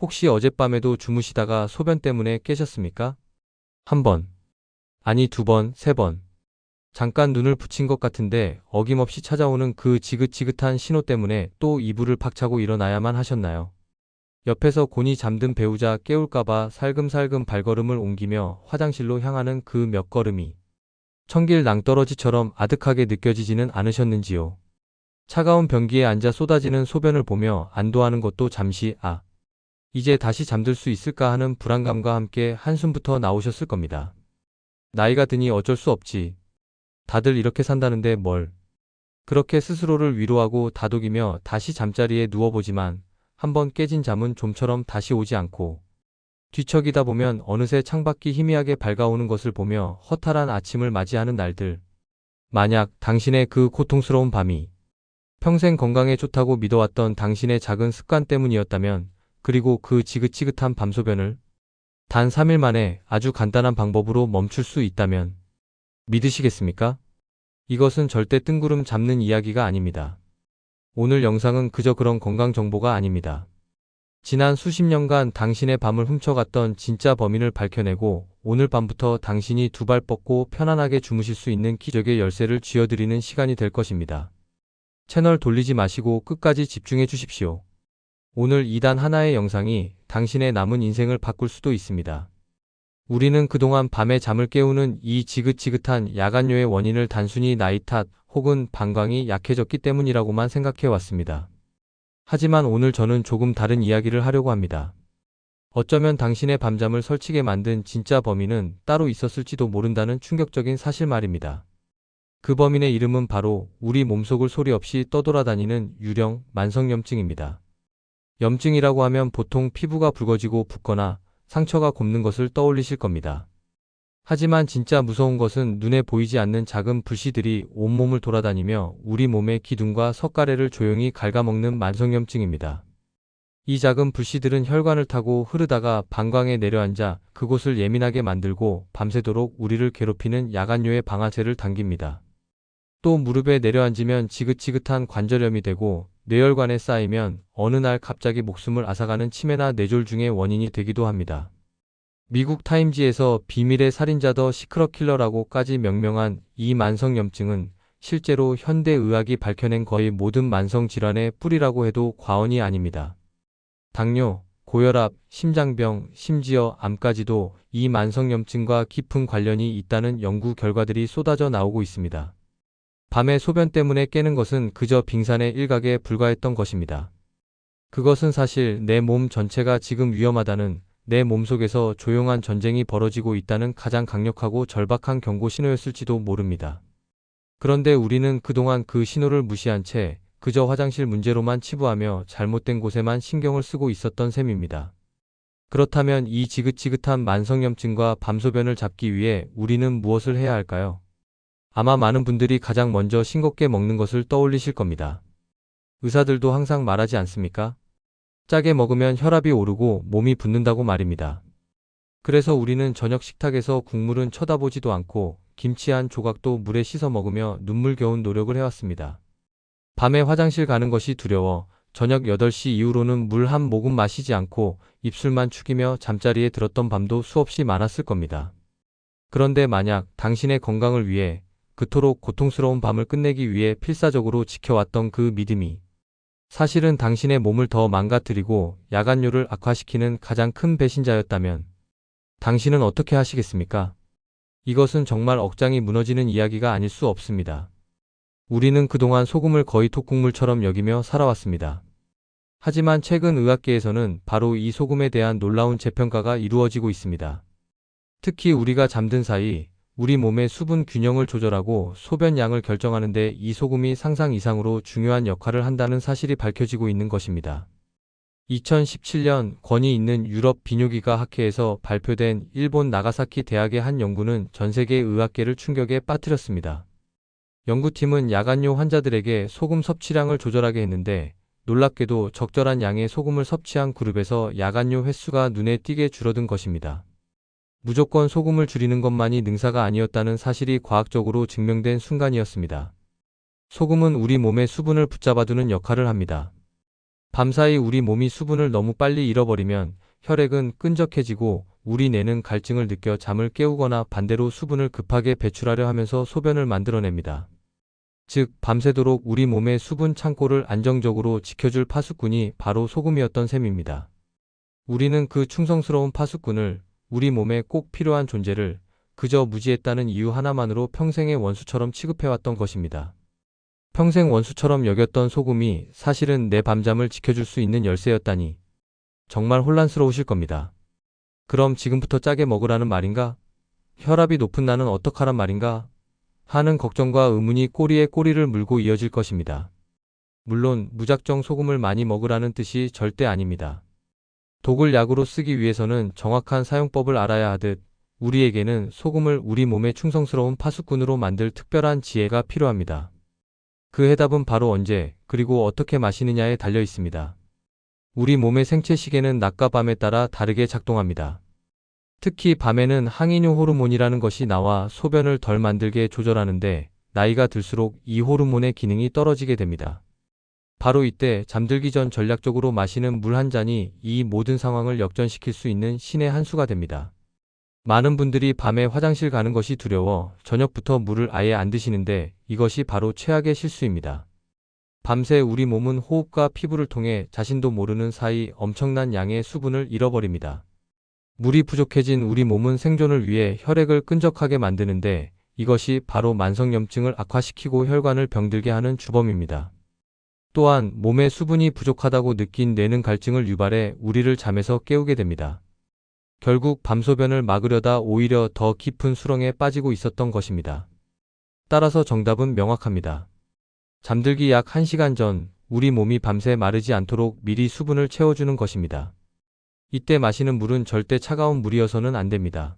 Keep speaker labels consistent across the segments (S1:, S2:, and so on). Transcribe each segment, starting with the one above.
S1: 혹시 어젯밤에도 주무시다가 소변 때문에 깨셨습니까? 한 번, 아니 두 번, 세 번. 잠깐 눈을 붙인 것 같은데 어김없이 찾아오는 그 지긋지긋한 신호 때문에 또 이불을 팍 차고 일어나야만 하셨나요? 옆에서 곤히 잠든 배우자 깨울까봐 살금살금 발걸음을 옮기며 화장실로 향하는 그 몇 걸음이 천길 낭떠러지처럼 아득하게 느껴지지는 않으셨는지요? 차가운 변기에 앉아 쏟아지는 소변을 보며 안도하는 것도 잠시 이제 다시 잠들 수 있을까 하는 불안감과 함께 한숨부터 나오셨을 겁니다. 나이가 드니 어쩔 수 없지. 다들 이렇게 산다는데 뭘. 그렇게 스스로를 위로하고 다독이며 다시 잠자리에 누워보지만 한번 깨진 잠은 좀처럼 다시 오지 않고 뒤척이다 보면 어느새 창밖이 희미하게 밝아오는 것을 보며 허탈한 아침을 맞이하는 날들. 만약 당신의 그 고통스러운 밤이 평생 건강에 좋다고 믿어왔던 당신의 작은 습관 때문이었다면, 그리고 그 지긋지긋한 밤소변을 단 3일 만에 아주 간단한 방법으로 멈출 수 있다면 믿으시겠습니까? 이것은 절대 뜬구름 잡는 이야기가 아닙니다. 오늘 영상은 그저 그런 건강 정보가 아닙니다. 지난 수십 년간 당신의 밤을 훔쳐갔던 진짜 범인을 밝혀내고 오늘 밤부터 당신이 두 발 뻗고 편안하게 주무실 수 있는 기적의 열쇠를 쥐어드리는 시간이 될 것입니다. 채널 돌리지 마시고 끝까지 집중해 주십시오. 오늘 이 단 하나의 영상이 당신의 남은 인생을 바꿀 수도 있습니다. 우리는 그동안 밤에 잠을 깨우는 이 지긋지긋한 야간뇨의 원인을 단순히 나이 탓 혹은 방광이 약해졌기 때문이라고만 생각해 왔습니다. 하지만 오늘 저는 조금 다른 이야기를 하려고 합니다. 어쩌면 당신의 밤잠을 설치게 만든 진짜 범인은 따로 있었을지도 모른다는 충격적인 사실 말입니다. 그 범인의 이름은 바로 우리 몸속을 소리 없이 떠돌아다니는 유령 만성염증입니다. 염증이라고 하면 보통 피부가 붉어지고 붓거나 상처가 곱는 것을 떠올리실 겁니다. 하지만 진짜 무서운 것은 눈에 보이지 않는 작은 불씨들이 온몸을 돌아다니며 우리 몸의 기둥과 석가래를 조용히 갉아먹는 만성염증입니다. 이 작은 불씨들은 혈관을 타고 흐르다가 방광에 내려앉아 그곳을 예민하게 만들고 밤새도록 우리를 괴롭히는 야간뇨의 방아쇠를 당깁니다. 또 무릎에 내려앉으면 지긋지긋한 관절염이 되고 뇌혈관에 쌓이면 어느 날 갑자기 목숨을 앗아가는 치매나 뇌졸중의 원인이 되기도 합니다. 미국 타임지에서 비밀의 살인자 더 시크럿 킬러라고까지 명명한 이 만성염증은 실제로 현대의학이 밝혀낸 거의 모든 만성질환의 뿌리라고 해도 과언이 아닙니다. 당뇨, 고혈압, 심장병, 심지어 암까지도 이 만성염증과 깊은 관련이 있다는 연구 결과들이 쏟아져 나오고 있습니다. 밤에 소변 때문에 깨는 것은 그저 빙산의 일각에 불과했던 것입니다. 그것은 사실 내 몸 전체가 지금 위험하다는, 내 몸속에서 조용한 전쟁이 벌어지고 있다는 가장 강력하고 절박한 경고 신호였을지도 모릅니다. 그런데 우리는 그동안 그 신호를 무시한 채 그저 화장실 문제로만 치부하며 잘못된 곳에만 신경을 쓰고 있었던 셈입니다. 그렇다면 이 지긋지긋한 만성염증과 밤소변을 잡기 위해 우리는 무엇을 해야 할까요? 아마 많은 분들이 가장 먼저 싱겁게 먹는 것을 떠올리실 겁니다. 의사들도 항상 말하지 않습니까? 짜게 먹으면 혈압이 오르고 몸이 붓는다고 말입니다. 그래서 우리는 저녁 식탁에서 국물은 쳐다보지도 않고 김치 한 조각도 물에 씻어 먹으며 눈물겨운 노력을 해왔습니다. 밤에 화장실 가는 것이 두려워 저녁 8시 이후로는 물 한 모금 마시지 않고 입술만 축이며 잠자리에 들었던 밤도 수없이 많았을 겁니다. 그런데 만약 당신의 건강을 위해, 그토록 고통스러운 밤을 끝내기 위해 필사적으로 지켜왔던 그 믿음이 사실은 당신의 몸을 더 망가뜨리고 야간뇨를 악화시키는 가장 큰 배신자였다면 당신은 어떻게 하시겠습니까? 이것은 정말 억장이 무너지는 이야기가 아닐 수 없습니다. 우리는 그동안 소금을 거의 톡국물처럼 여기며 살아왔습니다. 하지만 최근 의학계에서는 바로 이 소금에 대한 놀라운 재평가가 이루어지고 있습니다. 특히 우리가 잠든 사이 우리 몸의 수분 균형을 조절하고 소변 양을 결정하는 데 이 소금이 상상 이상으로 중요한 역할을 한다는 사실이 밝혀지고 있는 것입니다. 2017년 권위 있는 유럽 비뇨기과 학회에서 발표된 일본 나가사키 대학의 한 연구는 전 세계 의학계를 충격에 빠뜨렸습니다. 연구팀은 야간뇨 환자들에게 소금 섭취량을 조절하게 했는데 놀랍게도 적절한 양의 소금을 섭취한 그룹에서 야간뇨 횟수가 눈에 띄게 줄어든 것입니다. 무조건 소금을 줄이는 것만이 능사가 아니었다는 사실이 과학적으로 증명된 순간이었습니다. 소금은 우리 몸의 수분을 붙잡아두는 역할을 합니다. 밤사이 우리 몸이 수분을 너무 빨리 잃어버리면 혈액은 끈적해지고 우리 뇌는 갈증을 느껴 잠을 깨우거나 반대로 수분을 급하게 배출하려 하면서 소변을 만들어냅니다. 즉, 밤새도록 우리 몸의 수분 창고를 안정적으로 지켜줄 파수꾼이 바로 소금이었던 셈입니다. 우리는 그 충성스러운 파수꾼을, 우리 몸에 꼭 필요한 존재를 그저 무지했다는 이유 하나만으로 평생의 원수처럼 취급해왔던 것입니다. 평생 원수처럼 여겼던 소금이 사실은 내 밤잠을 지켜줄 수 있는 열쇠였다니 정말 혼란스러우실 겁니다. 그럼 지금부터 짜게 먹으라는 말인가? 혈압이 높은 나는 어떡하란 말인가? 하는 걱정과 의문이 꼬리에 꼬리를 물고 이어질 것입니다. 물론 무작정 소금을 많이 먹으라는 뜻이 절대 아닙니다. 독을 약으로 쓰기 위해서는 정확한 사용법을 알아야 하듯 우리에게는 소금을 우리 몸의 충성스러운 파수꾼으로 만들 특별한 지혜가 필요합니다. 그 해답은 바로 언제, 그리고 어떻게 마시느냐에 달려 있습니다. 우리 몸의 생체 시계는 낮과 밤에 따라 다르게 작동합니다. 특히 밤에는 항이뇨 호르몬이라는 것이 나와 소변을 덜 만들게 조절하는데 나이가 들수록 이 호르몬의 기능이 떨어지게 됩니다. 바로 이때 잠들기 전 전략적으로 마시는 물 한 잔이 이 모든 상황을 역전시킬 수 있는 신의 한 수가 됩니다. 많은 분들이 밤에 화장실 가는 것이 두려워 저녁부터 물을 아예 안 드시는데 이것이 바로 최악의 실수입니다. 밤새 우리 몸은 호흡과 피부를 통해 자신도 모르는 사이 엄청난 양의 수분을 잃어버립니다. 물이 부족해진 우리 몸은 생존을 위해 혈액을 끈적하게 만드는데 이것이 바로 만성염증을 악화시키고 혈관을 병들게 하는 주범입니다. 또한 몸에 수분이 부족하다고 느낀 뇌는 갈증을 유발해 우리를 잠에서 깨우게 됩니다. 결국 밤소변을 막으려다 오히려 더 깊은 수렁에 빠지고 있었던 것입니다. 따라서 정답은 명확합니다. 잠들기 약 1시간 전 우리 몸이 밤새 마르지 않도록 미리 수분을 채워주는 것입니다. 이때 마시는 물은 절대 차가운 물이어서는 안 됩니다.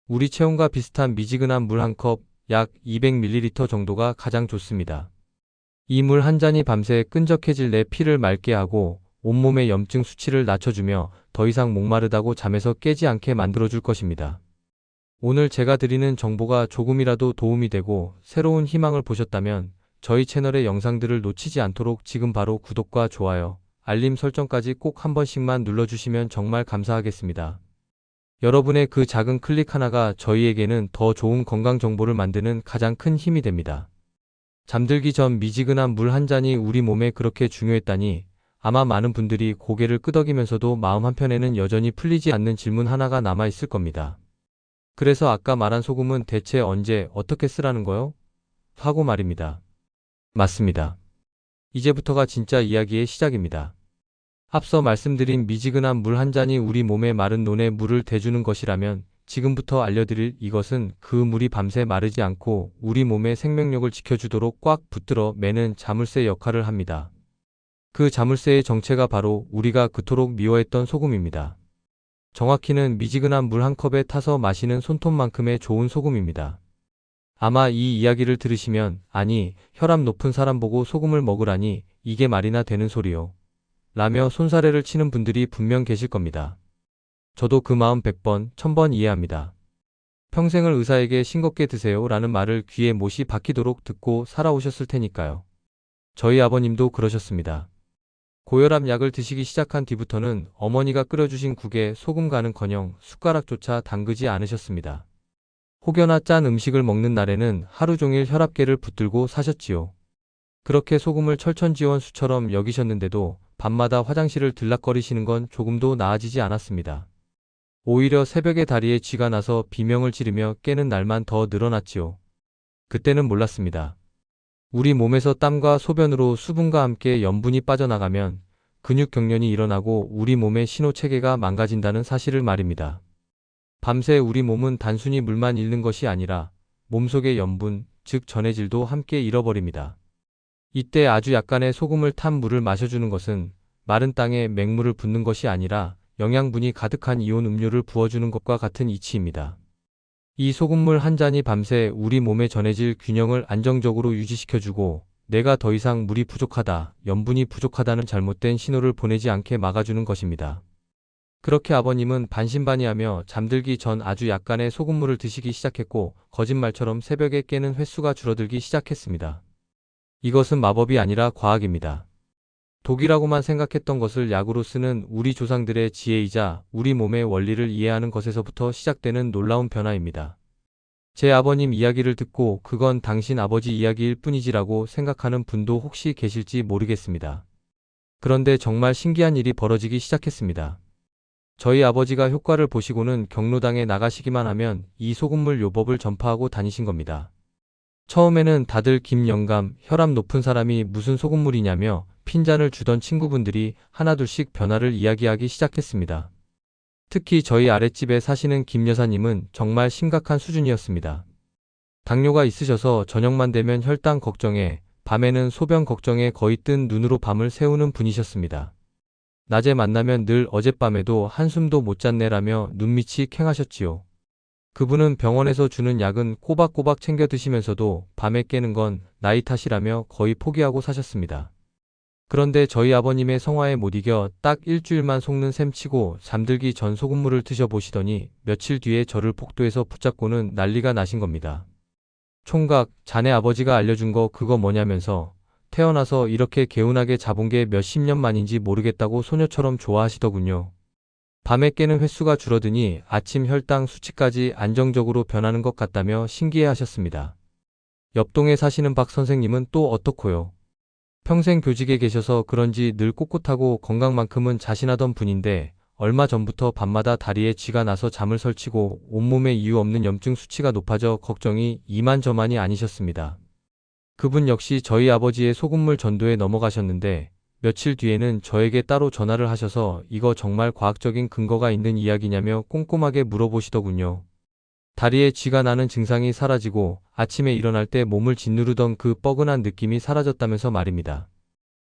S1: 우리 체온과 비슷한 미지근한 물 한 컵, 약 200ml 정도가 가장 좋습니다. 이 물 한 잔이 밤새 끈적해질 내 피를 맑게 하고 온몸의 염증 수치를 낮춰주며 더 이상 목마르다고 잠에서 깨지 않게 만들어줄 것입니다. 오늘 제가 드리는 정보가 조금이라도 도움이 되고 새로운 희망을 보셨다면 저희 채널의 영상들을 놓치지 않도록 지금 바로 구독과 좋아요, 알림 설정까지 꼭 한 번씩만 눌러주시면 정말 감사하겠습니다. 여러분의 그 작은 클릭 하나가 저희에게는 더 좋은 건강 정보를 만드는 가장 큰 힘이 됩니다. 잠들기 전 미지근한 물 한 잔이 우리 몸에 그렇게 중요했다니 아마 많은 분들이 고개를 끄덕이면서도 마음 한편에는 여전히 풀리지 않는 질문 하나가 남아 있을 겁니다. 그래서 아까 말한 소금은 대체 언제 어떻게 쓰라는 거요? 하고 말입니다. 맞습니다. 이제부터가 진짜 이야기의 시작입니다. 앞서 말씀드린 미지근한 물 한 잔이 우리 몸에 마른 논에 물을 대주는 것이라면 지금부터 알려드릴 이것은 그 물이 밤새 마르지 않고 우리 몸의 생명력을 지켜주도록 꽉 붙들어 매는 자물쇠 역할을 합니다. 그 자물쇠의 정체가 바로 우리가 그토록 미워했던 소금입니다. 정확히는 미지근한 물 한 컵에 타서 마시는 손톱만큼의 좋은 소금입니다. 아마 이 이야기를 들으시면 아니, 혈압 높은 사람 보고 소금을 먹으라니 이게 말이나 되는 소리요? 라며 손사래를 치는 분들이 분명 계실 겁니다. 저도 그 마음 100번, 1000번 이해합니다. 평생을 의사에게 싱겁게 드세요 라는 말을 귀에 못이 박히도록 듣고 살아오셨을 테니까요. 저희 아버님도 그러셨습니다. 고혈압 약을 드시기 시작한 뒤부터는 어머니가 끓여주신 국에 소금 간은커녕 숟가락조차 담그지 않으셨습니다. 혹여나 짠 음식을 먹는 날에는 하루 종일 혈압계를 붙들고 사셨지요. 그렇게 소금을 철천지원수처럼 여기셨는데도 밤마다 화장실을 들락거리시는 건 조금도 나아지지 않았습니다. 오히려 새벽에 다리에 쥐가 나서 비명을 지르며 깨는 날만 더 늘어났지요. 그때는 몰랐습니다. 우리 몸에서 땀과 소변으로 수분과 함께 염분이 빠져나가면 근육 경련이 일어나고 우리 몸의 신호체계가 망가진다는 사실을 말입니다. 밤새 우리 몸은 단순히 물만 잃는 것이 아니라 몸속의 염분, 즉 전해질도 함께 잃어버립니다. 이때 아주 약간의 소금을 탄 물을 마셔주는 것은 마른 땅에 맹물을 붓는 것이 아니라 영양분이 가득한 이온 음료를 부어주는 것과 같은 이치입니다. 이 소금물 한 잔이 밤새 우리 몸의 전해질 균형을 안정적으로 유지시켜주고 내가 더 이상 물이 부족하다, 염분이 부족하다는 잘못된 신호를 보내지 않게 막아주는 것입니다. 그렇게 아버님은 반신반의하며 잠들기 전 아주 약간의 소금물을 드시기 시작했고 거짓말처럼 새벽에 깨는 횟수가 줄어들기 시작했습니다. 이것은 마법이 아니라 과학입니다. 독이라고만 생각했던 것을 약으로 쓰는 우리 조상들의 지혜이자 우리 몸의 원리를 이해하는 것에서부터 시작되는 놀라운 변화입니다. 제 아버님 이야기를 듣고 그건 당신 아버지 이야기일 뿐이지라고 생각하는 분도 혹시 계실지 모르겠습니다. 그런데 정말 신기한 일이 벌어지기 시작했습니다. 저희 아버지가 효과를 보시고는 경로당에 나가시기만 하면 이 소금물 요법을 전파하고 다니신 겁니다. 처음에는 다들 김영감, 혈압 높은 사람이 무슨 소금물이냐며 핀잔을 주던 친구분들이 하나둘씩 변화를 이야기하기 시작했습니다. 특히 저희 아랫집에 사시는 김 여사님은 정말 심각한 수준이었습니다. 당뇨가 있으셔서 저녁만 되면 혈당 걱정에, 밤에는 소변 걱정에 거의 뜬 눈으로 밤을 새우는 분이셨습니다. 낮에 만나면 늘 어젯밤에도 한숨도 못 잤네라며 눈밑이 퀭하셨지요. 그분은 병원에서 주는 약은 꼬박꼬박 챙겨 드시면서도 밤에 깨는 건 나이 탓이라며 거의 포기하고 사셨습니다. 그런데 저희 아버님의 성화에 못 이겨 딱 일주일만 속는 셈 치고 잠들기 전 소금물을 드셔보시더니 며칠 뒤에 저를 복도에서 붙잡고는 난리가 나신 겁니다. 총각, 자네 아버지가 알려준 거 그거 뭐냐면서 태어나서 이렇게 개운하게 자본 게 몇십 년 만인지 모르겠다고 소녀처럼 좋아하시더군요. 밤에 깨는 횟수가 줄어드니 아침 혈당 수치까지 안정적으로 변하는 것 같다며 신기해하셨습니다. 옆동에 사시는 박 선생님은 또 어떻고요? 평생 교직에 계셔서 그런지 늘 꼿꼿하고 건강만큼은 자신하던 분인데 얼마 전부터 밤마다 다리에 쥐가 나서 잠을 설치고 온몸에 이유 없는 염증 수치가 높아져 걱정이 이만저만이 아니셨습니다. 그분 역시 저희 아버지의 소금물 전도에 넘어가셨는데 며칠 뒤에는 저에게 따로 전화를 하셔서 이거 정말 과학적인 근거가 있는 이야기냐며 꼼꼼하게 물어보시더군요. 다리에 쥐가 나는 증상이 사라지고 아침에 일어날 때 몸을 짓누르던 그 뻐근한 느낌이 사라졌다면서 말입니다.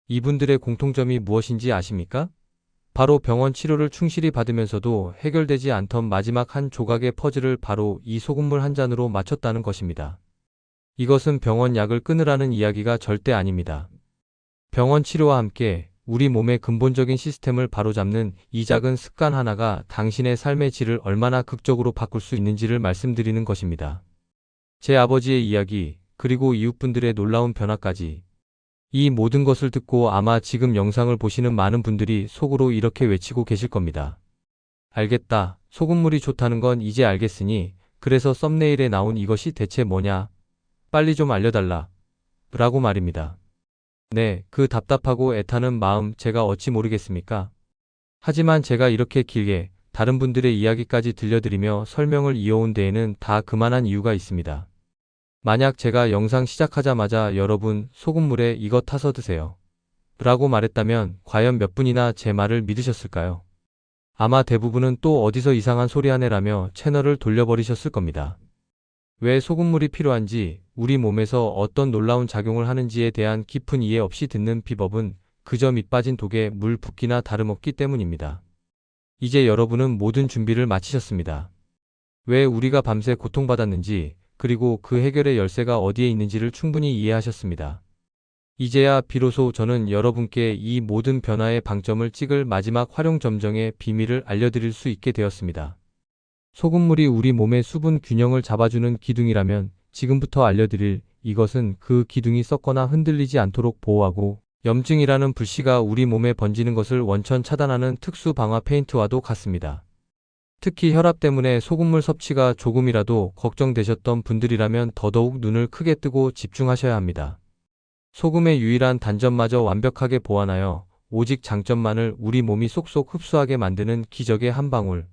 S1: 이분들의 공통점이 무엇인지 아십니까? 바로 병원 치료를 충실히 받으면서도 해결되지 않던 마지막 한 조각의 퍼즐을 바로 이 소금물 한 잔으로 맞췄다는 것입니다. 이것은 병원 약을 끊으라는 이야기가 절대 아닙니다. 병원 치료와 함께 우리 몸의 근본적인 시스템을 바로잡는 이 작은 습관 하나가 당신의 삶의 질을 얼마나 극적으로 바꿀 수 있는지를 말씀드리는 것입니다. 제 아버지의 이야기, 그리고 이웃분들의 놀라운 변화까지. 이 모든 것을 듣고 아마 지금 영상을 보시는 많은 분들이 속으로 이렇게 외치고 계실 겁니다. 알겠다. 소금물이 좋다는 건 이제 알겠으니 그래서 썸네일에 나온 이것이 대체 뭐냐? 빨리 좀 알려달라. 라고 말입니다. 네, 그 답답하고 애타는 마음 제가 어찌 모르겠습니까? 하지만 제가 이렇게 길게 다른 분들의 이야기까지 들려드리며 설명을 이어온 데에는 다 그만한 이유가 있습니다. 만약 제가 영상 시작하자마자 여러분 소금물에 이거 타서 드세요. 라고 말했다면 과연 몇 분이나 제 말을 믿으셨을까요? 아마 대부분은 또 어디서 이상한 소리 하네라며 채널을 돌려버리셨을 겁니다. 왜 소금물이 필요한지, 우리 몸에서 어떤 놀라운 작용을 하는지에 대한 깊은 이해 없이 듣는 비법은 그저 밑 빠진 독에 물 붓기나 다름없기 때문입니다. 이제 여러분은 모든 준비를 마치셨습니다. 왜 우리가 밤새 고통받았는지, 그리고 그 해결의 열쇠가 어디에 있는지를 충분히 이해하셨습니다. 이제야 비로소 저는 여러분께 이 모든 변화의 방점을 찍을 마지막 활용점정의 비밀을 알려드릴 수 있게 되었습니다. 소금물이 우리 몸의 수분 균형을 잡아주는 기둥이라면 지금부터 알려드릴 이것은 그 기둥이 썩거나 흔들리지 않도록 보호하고 염증이라는 불씨가 우리 몸에 번지는 것을 원천 차단하는 특수 방화 페인트와도 같습니다. 특히 혈압 때문에 소금물 섭취가 조금이라도 걱정되셨던 분들이라면 더더욱 눈을 크게 뜨고 집중하셔야 합니다. 소금의 유일한 단점마저 완벽하게 보완하여 오직 장점만을 우리 몸이 쏙쏙 흡수하게 만드는 기적의 한 방울.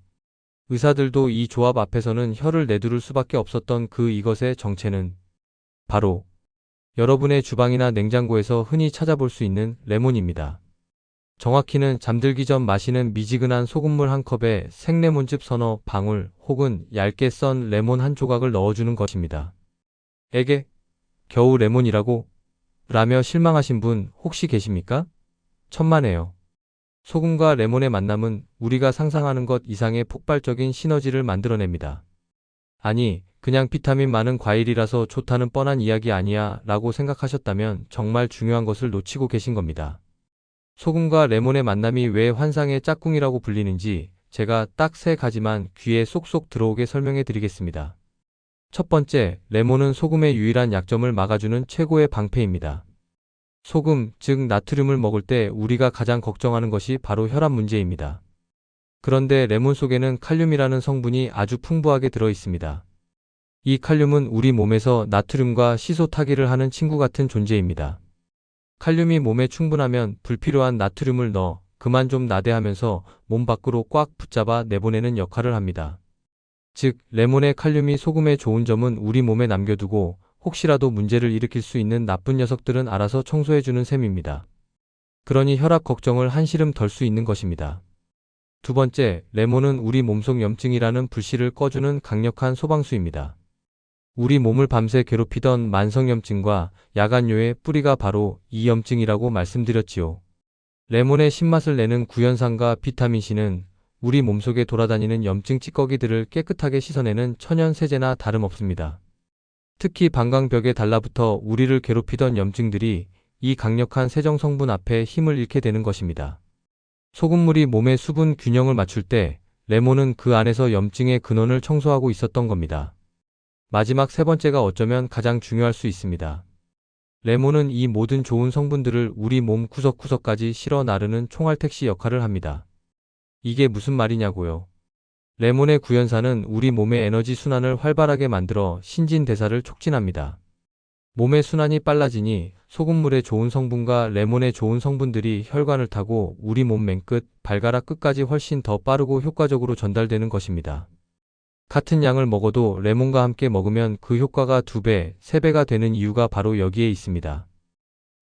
S1: 의사들도 이 조합 앞에서는 혀를 내두를 수밖에 없었던 그 이것의 정체는 바로 여러분의 주방이나 냉장고에서 흔히 찾아볼 수 있는 레몬입니다. 정확히는 잠들기 전 마시는 미지근한 소금물 한 컵에 생레몬즙 서너 방울 혹은 얇게 썬 레몬 한 조각을 넣어주는 것입니다. 에게? 겨우 레몬이라고? 라며 실망하신 분 혹시 계십니까? 천만에요. 소금과 레몬의 만남은 우리가 상상하는 것 이상의 폭발적인 시너지를 만들어냅니다. 아니, 그냥 비타민 많은 과일이라서 좋다는 뻔한 이야기 아니야 라고 생각하셨다면 정말 중요한 것을 놓치고 계신 겁니다. 소금과 레몬의 만남이 왜 환상의 짝꿍이라고 불리는지 제가 딱 3가지만 귀에 쏙쏙 들어오게 설명해 드리겠습니다. 첫 번째, 레몬은 소금의 유일한 약점을 막아주는 최고의 방패입니다. 소금, 즉 나트륨을 먹을 때 우리가 가장 걱정하는 것이 바로 혈압 문제입니다. 그런데 레몬 속에는 칼륨이라는 성분이 아주 풍부하게 들어 있습니다. 이 칼륨은 우리 몸에서 나트륨과 시소 타기를 하는 친구 같은 존재입니다. 칼륨이 몸에 충분하면 불필요한 나트륨을 넣어 그만 좀 나대 하면서 몸 밖으로 꽉 붙잡아 내보내는 역할을 합니다. 즉, 레몬의 칼륨이 소금의 좋은 점은 우리 몸에 남겨두고 혹시라도 문제를 일으킬 수 있는 나쁜 녀석들은 알아서 청소해주는 셈입니다. 그러니 혈압 걱정을 한시름 덜 수 있는 것입니다. 두 번째, 레몬은 우리 몸속 염증이라는 불씨를 꺼주는 강력한 소방수입니다. 우리 몸을 밤새 괴롭히던 만성염증과 야간요의 뿌리가 바로 이 염증이라고 말씀드렸지요. 레몬의 신맛을 내는 구연산과 비타민C는 우리 몸속에 돌아다니는 염증 찌꺼기들을 깨끗하게 씻어내는 천연 세제나 다름없습니다. 특히 방광벽에 달라붙어 우리를 괴롭히던 염증들이 이 강력한 세정 성분 앞에 힘을 잃게 되는 것입니다. 소금물이 몸의 수분 균형을 맞출 때 레몬은 그 안에서 염증의 근원을 청소하고 있었던 겁니다. 마지막 세 번째가 어쩌면 가장 중요할 수 있습니다. 레몬은 이 모든 좋은 성분들을 우리 몸 구석구석까지 실어 나르는 총알택시 역할을 합니다. 이게 무슨 말이냐고요? 레몬의 구연산은 우리 몸의 에너지 순환을 활발하게 만들어 신진대사를 촉진합니다. 몸의 순환이 빨라지니 소금물의 좋은 성분과 레몬의 좋은 성분들이 혈관을 타고 우리 몸 맨끝, 발가락 끝까지 훨씬 더 빠르고 효과적으로 전달되는 것입니다. 같은 양을 먹어도 레몬과 함께 먹으면 그 효과가 2배, 3배가 되는 이유가 바로 여기에 있습니다.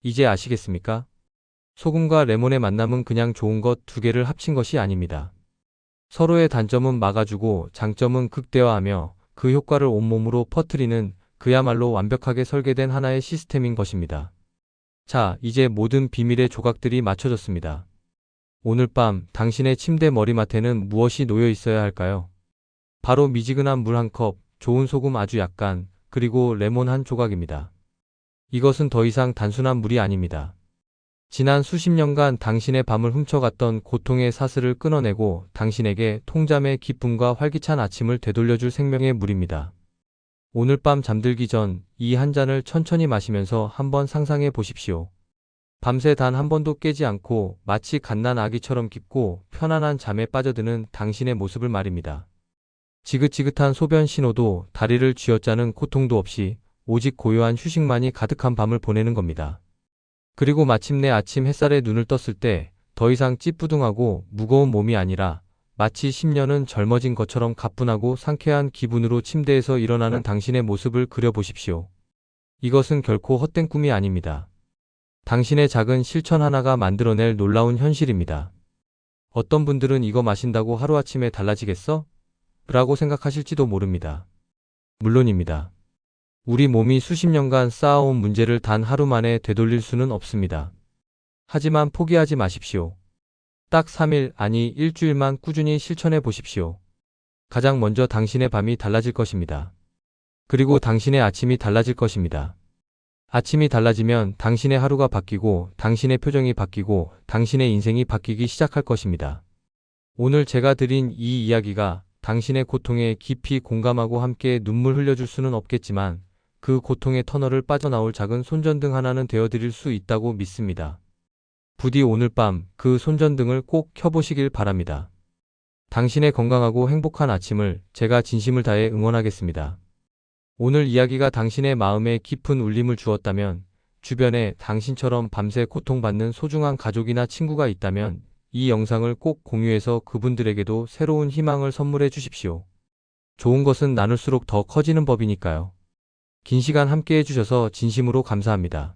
S1: 이제 아시겠습니까? 소금과 레몬의 만남은 그냥 좋은 것 2개를 합친 것이 아닙니다. 서로의 단점은 막아주고 장점은 극대화하며 그 효과를 온몸으로 퍼뜨리는 그야말로 완벽하게 설계된 하나의 시스템인 것입니다. 자, 이제 모든 비밀의 조각들이 맞춰졌습니다. 오늘 밤 당신의 침대 머리맡에는 무엇이 놓여 있어야 할까요? 바로 미지근한 물 한 컵, 좋은 소금 아주 약간, 그리고 레몬 한 조각입니다. 이것은 더 이상 단순한 물이 아닙니다. 지난 수십 년간 당신의 밤을 훔쳐갔던 고통의 사슬을 끊어내고 당신에게 통잠의 기쁨과 활기찬 아침을 되돌려줄 생명의 물입니다. 오늘 밤 잠들기 전 이 한 잔을 천천히 마시면서 한번 상상해 보십시오. 밤새 단 한 번도 깨지 않고 마치 갓난 아기처럼 깊고 편안한 잠에 빠져드는 당신의 모습을 말입니다. 지긋지긋한 소변 신호도 다리를 쥐어짜는 고통도 없이 오직 고요한 휴식만이 가득한 밤을 보내는 겁니다. 그리고 마침내 아침 햇살에 눈을 떴을 때 더 이상 찌뿌둥하고 무거운 몸이 아니라 마치 10년은 젊어진 것처럼 가뿐하고 상쾌한 기분으로 침대에서 일어나는 당신의 모습을 그려보십시오. 이것은 결코 헛된 꿈이 아닙니다. 당신의 작은 실천 하나가 만들어낼 놀라운 현실입니다. 어떤 분들은 이거 마신다고 하루아침에 달라지겠어? 라고 생각하실지도 모릅니다. 물론입니다. 우리 몸이 수십 년간 쌓아온 문제를 단 하루 만에 되돌릴 수는 없습니다. 하지만 포기하지 마십시오. 딱 3일, 아니 일주일만 꾸준히 실천해 보십시오. 가장 먼저 당신의 밤이 달라질 것입니다. 그리고 당신의 아침이 달라질 것입니다. 아침이 달라지면 당신의 하루가 바뀌고 당신의 표정이 바뀌고 당신의 인생이 바뀌기 시작할 것입니다. 오늘 제가 드린 이 이야기가 당신의 고통에 깊이 공감하고 함께 눈물 흘려줄 수는 없겠지만 그 고통의 터널을 빠져나올 작은 손전등 하나는 되어드릴 수 있다고 믿습니다. 부디 오늘 밤 그 손전등을 꼭 켜보시길 바랍니다. 당신의 건강하고 행복한 아침을 제가 진심을 다해 응원하겠습니다. 오늘 이야기가 당신의 마음에 깊은 울림을 주었다면, 주변에 당신처럼 밤새 고통받는 소중한 가족이나 친구가 있다면 이 영상을 꼭 공유해서 그분들에게도 새로운 희망을 선물해 주십시오. 좋은 것은 나눌수록 더 커지는 법이니까요. 긴 시간 함께 해주셔서 진심으로 감사합니다.